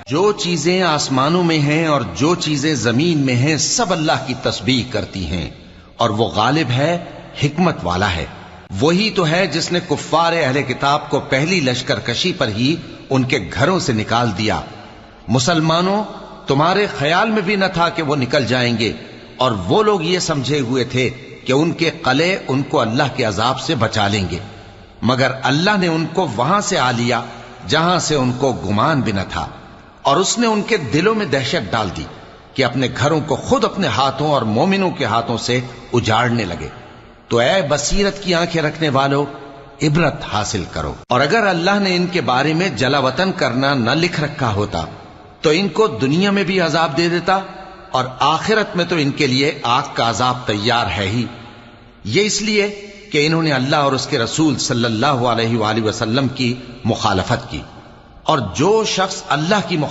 جو چیزیں آسمانوں میں ہیں اور جو چیزیں زمین میں ہیں سب اللہ کی تسبیح کرتی ہیں، اور وہ غالب ہے، حکمت والا ہے۔ وہی تو ہے جس نے کفار اہل کتاب کو پہلی لشکر کشی پر ہی ان کے گھروں سے نکال دیا۔ مسلمانوں، تمہارے خیال میں بھی نہ تھا کہ وہ نکل جائیں گے، اور وہ لوگ یہ سمجھے ہوئے تھے کہ ان کے قلعے ان کو اللہ کے عذاب سے بچا لیں گے، مگر اللہ نے ان کو وہاں سے آ لیا جہاں سے ان کو گمان بھی نہ تھا، اور اس نے ان کے دلوں میں دہشت ڈال دی کہ اپنے گھروں کو خود اپنے ہاتھوں اور مومنوں کے ہاتھوں سے اجاڑنے لگے۔ تو اے بصیرت کی آنکھیں رکھنے والو، عبرت حاصل کرو۔ اور اگر اللہ نے ان کے بارے میں جلا وطن کرنا نہ لکھ رکھا ہوتا تو ان کو دنیا میں بھی عذاب دے دیتا، اور آخرت میں تو ان کے لیے آگ کا عذاب تیار ہے ہی۔ یہ اس لیے کہ انہوں نے اللہ اور اس کے رسول صلی اللہ علیہ وآلہ وسلم کی مخالفت کی، اور جو شخص اللہ کی